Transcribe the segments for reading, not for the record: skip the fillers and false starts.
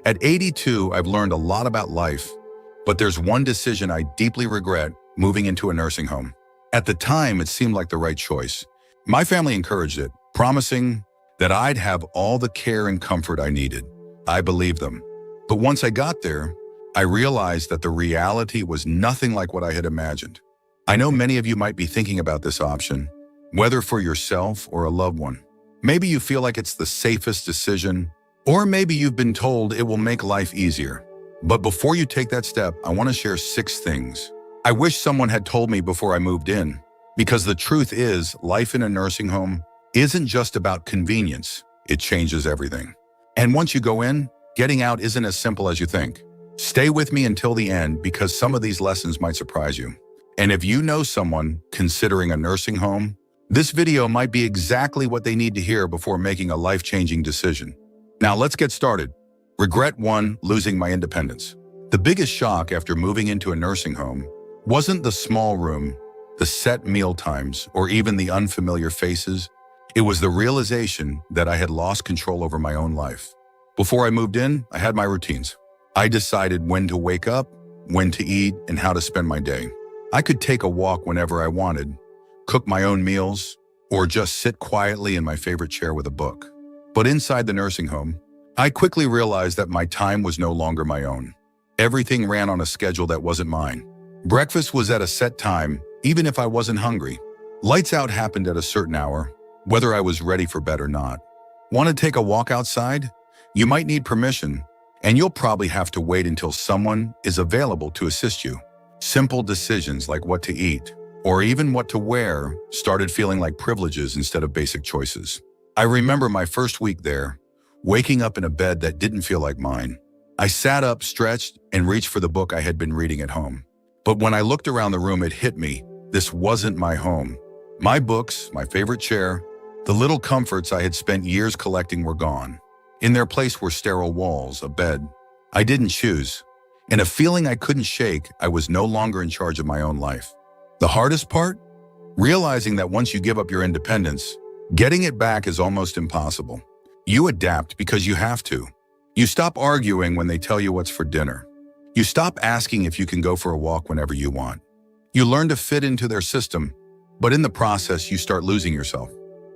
At 82, I've learned a lot about life, but there's one decision I deeply regret: moving into a nursing home. At the time, it seemed like the right choice. My family encouraged it, promising that I'd have all the care and comfort I needed. I believed them. But once I got there, I realized that the reality was nothing like what I had imagined. I know many of you might be thinking about this option, whether for yourself or a loved one. Maybe you feel like it's the safest decision, or maybe you've been told it will make life easier. But before you take that step, I want to share 6 things I wish someone had told me before I moved in. Because the truth is, life in a nursing home isn't just about convenience. It changes everything. And once you go in, getting out isn't as simple as you think. Stay with me until the end, because some of these lessons might surprise you. And if you know someone considering a nursing home, this video might be exactly what they need to hear before making a life-changing decision. Now let's get started. Regret 1: losing my independence. The biggest shock after moving into a nursing home wasn't the small room, the set meal times, or even the unfamiliar faces. It was the realization that I had lost control over my own life. Before I moved in, I had my routines. I decided when to wake up, when to eat, and how to spend my day. I could take a walk whenever I wanted, cook my own meals, or just sit quietly in my favorite chair with a book. But inside the nursing home, I quickly realized that my time was no longer my own. Everything ran on a schedule that wasn't mine. Breakfast was at a set time, even if I wasn't hungry. Lights out happened at a certain hour, whether I was ready for bed or not. Want to take a walk outside? You might need permission, and you'll probably have to wait until someone is available to assist you. Simple decisions like what to eat, or even what to wear, started feeling like privileges instead of basic choices. I remember my first week there, waking up in a bed that didn't feel like mine. I sat up, stretched, and reached for the book I had been reading at home. But when I looked around the room, it hit me. This wasn't my home. My books, my favorite chair, the little comforts I had spent years collecting were gone. In their place were sterile walls, a bed I didn't choose, and a feeling I couldn't shake. I was no longer in charge of my own life. The hardest part? Realizing that once you give up your independence, getting it back is almost impossible. You adapt because you have to. You stop arguing when they tell you what's for dinner. You stop asking if you can go for a walk whenever you want. You learn to fit into their system, but in the process, you start losing yourself.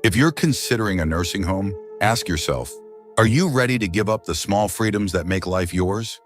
If you're considering a nursing home, ask yourself, are you ready to give up the small freedoms that make life yours?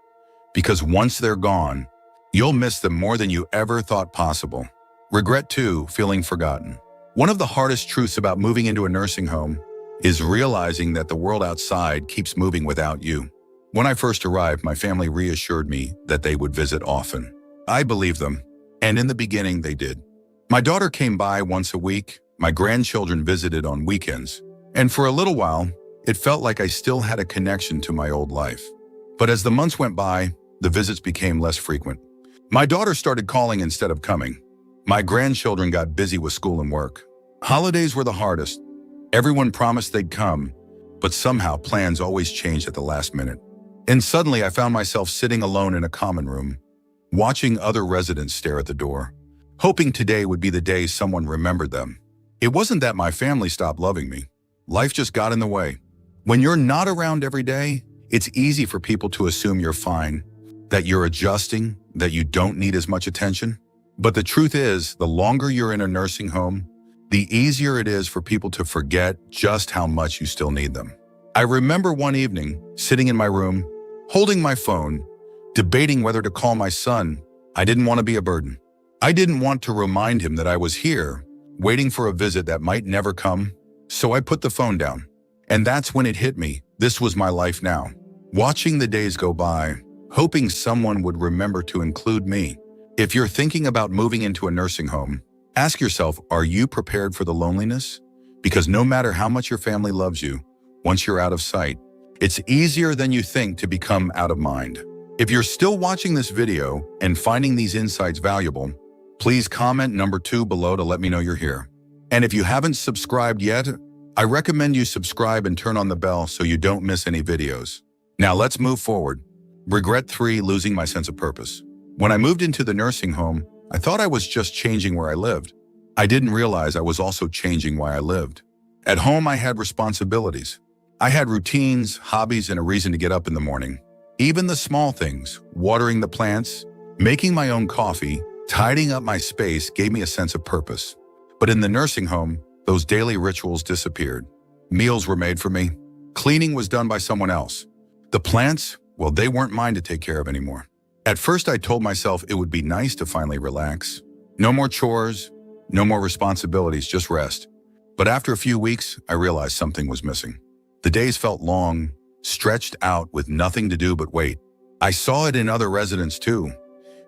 Because once they're gone, you'll miss them more than you ever thought possible. Regret 2: feeling forgotten. One of the hardest truths about moving into a nursing home is realizing that the world outside keeps moving without you. When I first arrived, my family reassured me that they would visit often. I believed them, and in the beginning they did. My daughter came by once a week, my grandchildren visited on weekends, and for a little while, it felt like I still had a connection to my old life. But as the months went by, the visits became less frequent. My daughter started calling instead of coming. My grandchildren got busy with school and work. Holidays were the hardest. Everyone promised they'd come, but somehow plans always changed at the last minute. And suddenly I found myself sitting alone in a common room, watching other residents stare at the door, hoping today would be the day someone remembered them. It wasn't that my family stopped loving me. Life just got in the way. When you're not around every day, it's easy for people to assume you're fine, that you're adjusting, that you don't need as much attention. But the truth is, the longer you're in a nursing home, the easier it is for people to forget just how much you still need them. I remember one evening, sitting in my room, holding my phone, debating whether to call my son. I didn't want to be a burden. I didn't want to remind him that I was here, waiting for a visit that might never come. So I put the phone down. And that's when it hit me. This was my life now. Watching the days go by, hoping someone would remember to include me. If you're thinking about moving into a nursing home, ask yourself, are you prepared for the loneliness? Because no matter how much your family loves you, once you're out of sight, it's easier than you think to become out of mind. If you're still watching this video and finding these insights valuable, please comment number 2 below to let me know you're here. And if you haven't subscribed yet, I recommend you subscribe and turn on the bell so you don't miss any videos. Now let's move forward. Regret 3: losing my sense of purpose. When I moved into the nursing home, I thought I was just changing where I lived. I didn't realize I was also changing why I lived. At home, I had responsibilities. I had routines, hobbies, and a reason to get up in the morning. Even the small things, watering the plants, making my own coffee, tidying up my space gave me a sense of purpose. But in the nursing home, those daily rituals disappeared. Meals were made for me. Cleaning was done by someone else. The plants, well, they weren't mine to take care of anymore. At first, I told myself it would be nice to finally relax. No more chores, no more responsibilities, just rest. But after a few weeks, I realized something was missing. The days felt long, stretched out with nothing to do but wait. I saw it in other residents too.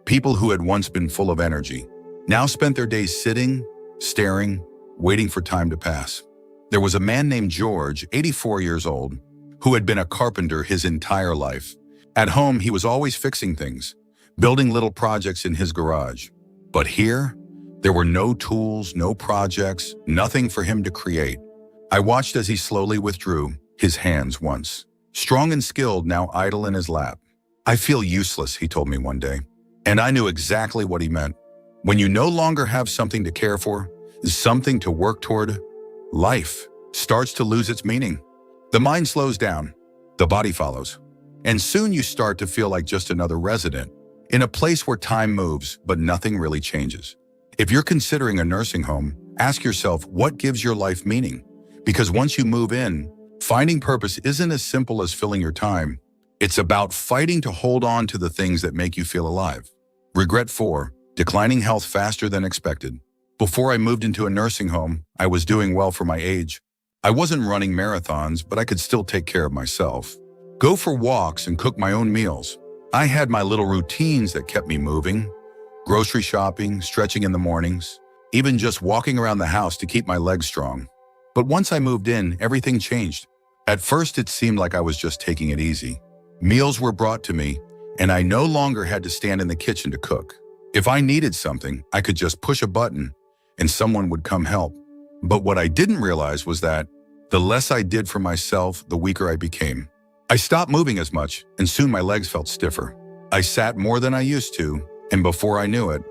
People who had once been full of energy now spent their days sitting, staring, waiting for time to pass. There was a man named George, 84 years old, who had been a carpenter his entire life. At home, he was always fixing things, building little projects in his garage. But here, there were no tools, no projects, nothing for him to create. I watched as he slowly withdrew, his hands once strong and skilled, now idle in his lap. "I feel useless," he told me one day. And I knew exactly what he meant. When you no longer have something to care for, something to work toward, life starts to lose its meaning. The mind slows down, the body follows. And soon you start to feel like just another resident, in a place where time moves, but nothing really changes. If you're considering a nursing home, ask yourself what gives your life meaning. Because once you move in, finding purpose isn't as simple as filling your time. It's about fighting to hold on to the things that make you feel alive. Regret 4, declining health faster than expected. Before I moved into a nursing home, I was doing well for my age. I wasn't running marathons, but I could still take care of myself. Go for walks and cook my own meals. I had my little routines that kept me moving. Grocery shopping, stretching in the mornings, even just walking around the house to keep my legs strong. But once I moved in, everything changed. At first, it seemed like I was just taking it easy. Meals were brought to me, and I no longer had to stand in the kitchen to cook. If I needed something, I could just push a button, and someone would come help. But what I didn't realize was that the less I did for myself, the weaker I became. I stopped moving as much, and soon my legs felt stiffer. I sat more than I used to, and before I knew it,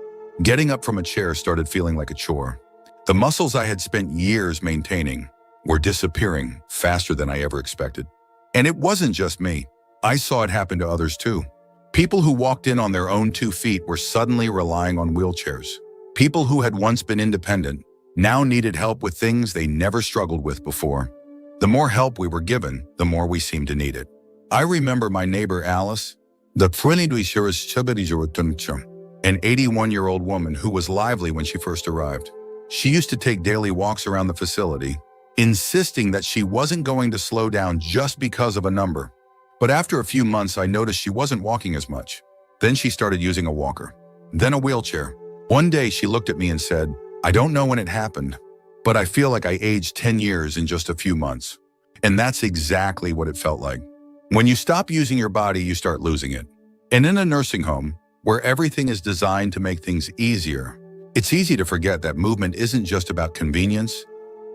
getting up from a chair started feeling like a chore. The muscles I had spent years maintaining were disappearing faster than I ever expected. And it wasn't just me. I saw it happen to others too. People who walked in on their own 2 feet were suddenly relying on wheelchairs. People who had once been independent now needed help with things they never struggled with before. The more help we were given, the more we seemed to need it. I remember my neighbor Alice, an 81-year-old woman who was lively when she first arrived. She used to take daily walks around the facility, insisting that she wasn't going to slow down just because of a number. But after a few months, I noticed she wasn't walking as much. Then she started using a walker, then a wheelchair. One day she looked at me and said, "I don't know when it happened, but I feel like I aged 10 years in just a few months." And that's exactly what it felt like. When you stop using your body, you start losing it. And in a nursing home, where everything is designed to make things easier, it's easy to forget that movement isn't just about convenience,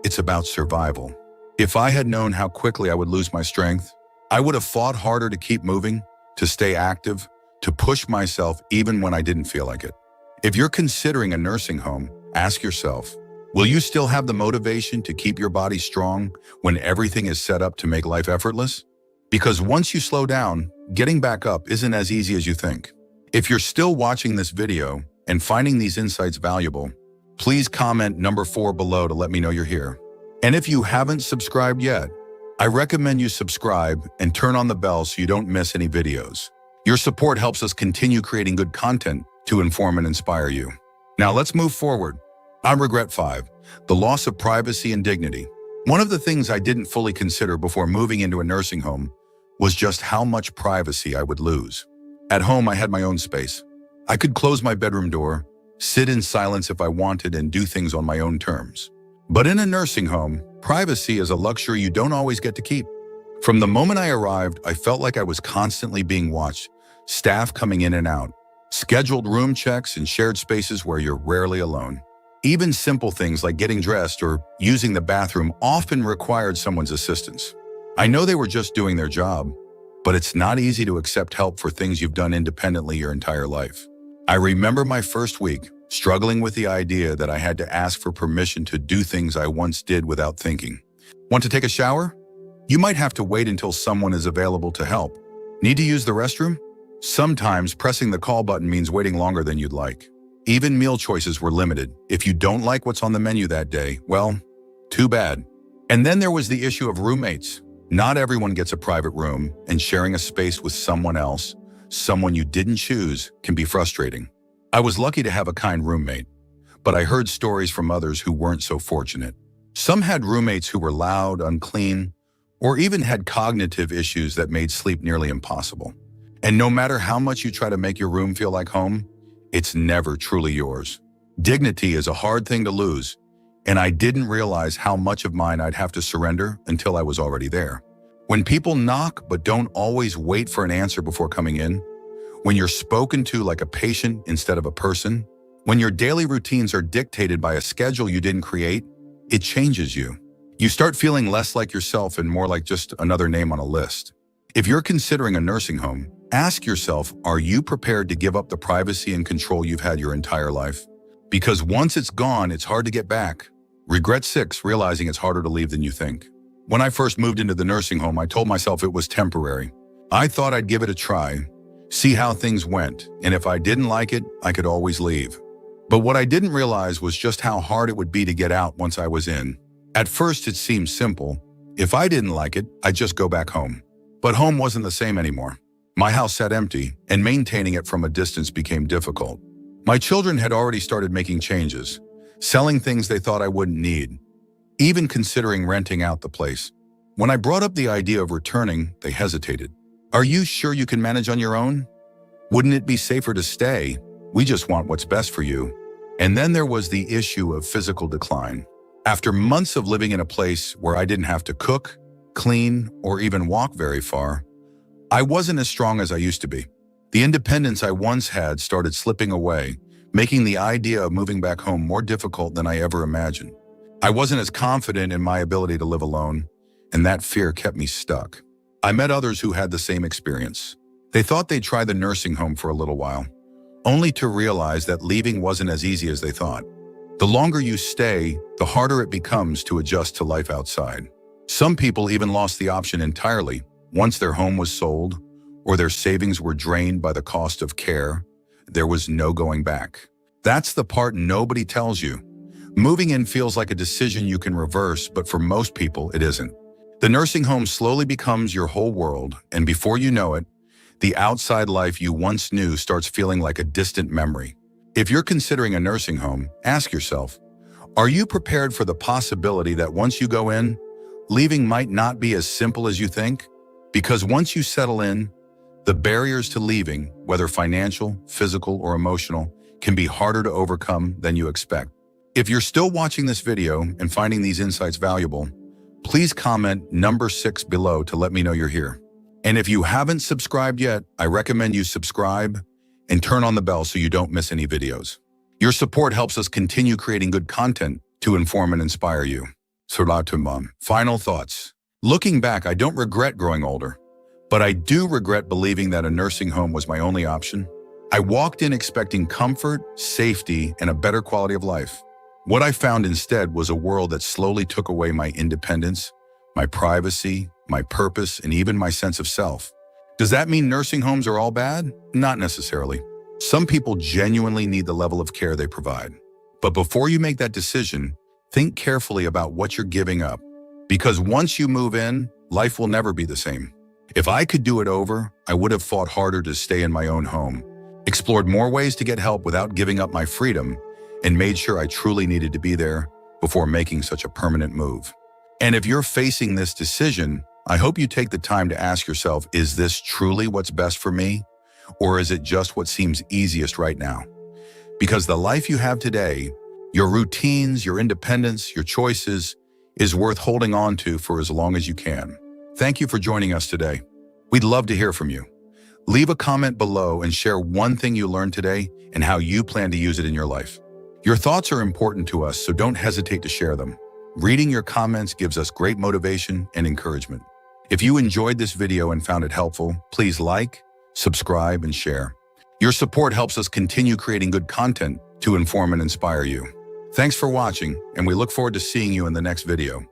it's about survival. If I had known how quickly I would lose my strength, I would have fought harder to keep moving, to stay active, to push myself even when I didn't feel like it. If you're considering a nursing home, ask yourself, will you still have the motivation to keep your body strong when everything is set up to make life effortless? Because once you slow down, getting back up isn't as easy as you think. If you're still watching this video and finding these insights valuable, please comment number 4 below to let me know you're here. And if you haven't subscribed yet, I recommend you subscribe and turn on the bell so you don't miss any videos. Your support helps us continue creating good content to inform and inspire you. Now let's move forward. On regret 5, the loss of privacy and dignity. One of the things I didn't fully consider before moving into a nursing home was just how much privacy I would lose. At home, I had my own space. I could close my bedroom door, sit in silence if I wanted, and do things on my own terms. But in a nursing home, privacy is a luxury you don't always get to keep. From the moment I arrived, I felt like I was constantly being watched, staff coming in and out, scheduled room checks, and shared spaces where you're rarely alone. Even simple things like getting dressed or using the bathroom often required someone's assistance. I know they were just doing their job, but it's not easy to accept help for things you've done independently your entire life. I remember my first week, struggling with the idea that I had to ask for permission to do things I once did without thinking. Want to take a shower? You might have to wait until someone is available to help. Need to use the restroom? Sometimes pressing the call button means waiting longer than you'd like. Even meal choices were limited. If you don't like what's on the menu that day, well, too bad. And then there was the issue of roommates. Not everyone gets a private room, and sharing a space with someone else, someone you didn't choose, can be frustrating. I was lucky to have a kind roommate, but I heard stories from others who weren't so fortunate. Some had roommates who were loud, unclean, or even had cognitive issues that made sleep nearly impossible. And no matter how much you try to make your room feel like home, it's never truly yours. Dignity is a hard thing to lose, and I didn't realize how much of mine I'd have to surrender until I was already there. When people knock but don't always wait for an answer before coming in, when you're spoken to like a patient instead of a person, when your daily routines are dictated by a schedule you didn't create, it changes you. You start feeling less like yourself and more like just another name on a list. If you're considering a nursing home, ask yourself, are you prepared to give up the privacy and control you've had your entire life? Because once it's gone, it's hard to get back. Regret 6, realizing it's harder to leave than you think. When I first moved into the nursing home, I told myself it was temporary. I thought I'd give it a try, see how things went, and if I didn't like it, I could always leave. But what I didn't realize was just how hard it would be to get out once I was in. At first, it seemed simple. If I didn't like it, I'd just go back home. But home wasn't the same anymore. My house sat empty, and maintaining it from a distance became difficult. My children had already started making changes, selling things they thought I wouldn't need, even considering renting out the place. When I brought up the idea of returning, they hesitated. Are you sure you can manage on your own? Wouldn't it be safer to stay? We just want what's best for you. And then there was the issue of physical decline. After months of living in a place where I didn't have to cook, clean, or even walk very far, I wasn't as strong as I used to be. The independence I once had started slipping away, making the idea of moving back home more difficult than I ever imagined. I wasn't as confident in my ability to live alone, and that fear kept me stuck. I met others who had the same experience. They thought they'd try the nursing home for a little while, only to realize that leaving wasn't as easy as they thought. The longer you stay, the harder it becomes to adjust to life outside. Some people even lost the option entirely once their home was sold or their savings were drained by the cost of care. There was no going back. That's the part nobody tells you. Moving in feels like a decision you can reverse, but for most people, it isn't. The nursing home slowly becomes your whole world, and before you know it, the outside life you once knew starts feeling like a distant memory. If you're considering a nursing home, ask yourself, are you prepared for the possibility that once you go in, leaving might not be as simple as you think? Because once you settle in, the barriers to leaving, whether financial, physical, or emotional, can be harder to overcome than you expect. If you're still watching this video and finding these insights valuable, please comment number 6 below to let me know you're here. And if you haven't subscribed yet, I recommend you subscribe and turn on the bell so you don't miss any videos. Your support helps us continue creating good content to inform and inspire you. Final thoughts. Looking back, I don't regret growing older, but I do regret believing that a nursing home was my only option. I walked in expecting comfort, safety, and a better quality of life. What I found instead was a world that slowly took away my independence, my privacy, my purpose, and even my sense of self. Does that mean nursing homes are all bad? Not necessarily. Some people genuinely need the level of care they provide. But before you make that decision, think carefully about what you're giving up. Because once you move in, life will never be the same. If I could do it over, I would have fought harder to stay in my own home, explored more ways to get help without giving up my freedom, and made sure I truly needed to be there before making such a permanent move. And if you're facing this decision, I hope you take the time to ask yourself, is this truly what's best for me? Or is it just what seems easiest right now? Because the life you have today, your routines, your independence, your choices, is worth holding on to for as long as you can. Thank you for joining us today. We'd love to hear from you. Leave a comment below and share one thing you learned today and how you plan to use it in your life. Your thoughts are important to us, so don't hesitate to share them. Reading your comments gives us great motivation and encouragement. If you enjoyed this video and found it helpful, please like, subscribe, and share. Your support helps us continue creating good content to inform and inspire you. Thanks for watching, and we look forward to seeing you in the next video.